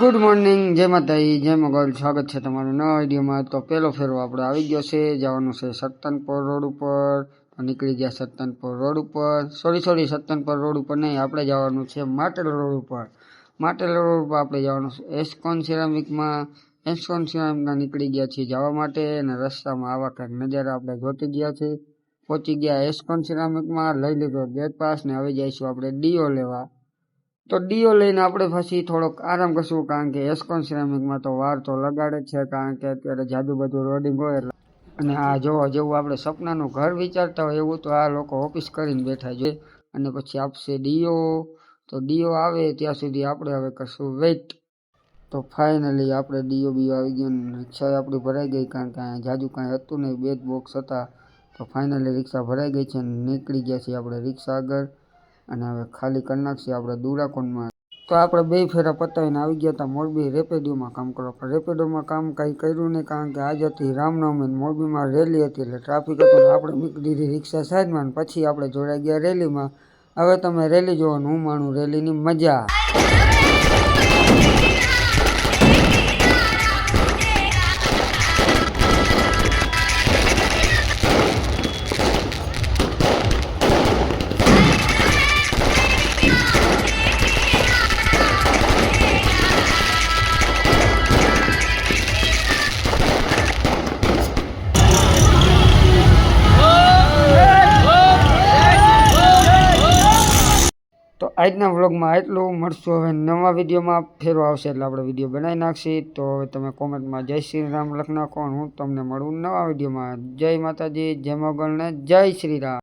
Good morning, જય માતાજી, જય મોગલ. સ્વાગત છે તમારું નવા વિડીયોમાં. તો પહેલો ફેરો આપણે આવી ગયો છે. જવાનું છે સત્તનપુર રોડ ઉપર. નીકળી ગયા સત્તનપુર રોડ ઉપર. સોરી સત્તનપુર રોડ ઉપર નહીં, આપણે જવાનું છે માટેલ રોડ ઉપર. માટેલ રોડ ઉપર આપણે જવાનું છે એસ્કોન સિરામિકમાં. એસ્કોન સિરામિકમાં નીકળી ગયા છીએ જવા માટે, અને રસ્તામાં આવા કંઈક નજારા આપણે જોતી ગયા છે. પહોંચી ગયા એસ્કોન સિરામિકમાં, લઈ લીધો ગેટ પાસ ને હવે જઈશું આપણે ડીઓ લેવા. તો ડીઓ લઈને આપણે પછી થોડોક આરામ કરશું, કારણ કે એસ્કોન સિરામિકમાં તો વાર તો લગાડે જ છે, કારણ કે અત્યારે જાદુ બધું રોડિંગ હોય એટલે. અને આ જોવા જેવું આપણે સપનાનું ઘર વિચારતા હોય એવું તો આ લોકો ઓફિસ કરીને બેઠા જોઈએ. અને પછી આપશે ડીઓ. તો ડીઓ આવે ત્યાં સુધી આપણે હવે કરશું વેઇટ. તો ફાઇનલી આપણે ડીઓ બીઓ આવી ગયો, રિક્ષા આપણી ભરાઈ ગઈ, કારણ કે અહીંયા જાજુ કાંઈ હતું નહીં, 2 જ બોક્સ હતા. તો ફાઇનલી રિક્ષા ભરાઈ ગઈ છે અને નીકળી ગયા છીએ આપણે રિક્ષા આગળ. અને હવે ખાલી કરી નાખીએ આપણે દુરાકોનમાં. તો આપણે 2 ફેરા પતાવીને આવી ગયા હતા મોરબી રેપિડોમાં કામ કરવા. પણ રેપિડોમાં કામ કંઈ કર્યું નહીં, કારણ કે આજ હતી રામનવમી, મોરબીમાં રેલી હતી એટલે ટ્રાફિક હતું. આપણે મૂકી દીધી રિક્ષા સાઈડમાં, પછી આપણે જોડાઈ ગયા રેલીમાં. હવે તમે રેલી જોવાનું, હું માણું રેલીની મજા. તો આજના વ્લોગમાં એટલું. મળશું હવે નવા વિડીયોમાં. ફેરો આવશે એટલે આપણે વિડીયો બનાવી નાખીએ. તો હવે તમે કોમેન્ટમાં જય શ્રી રામ લખ નાખો. હું તમને મળું નવા વિડીયોમાં. જય માતાજી, જય મોગલ ને જય શ્રી રામ.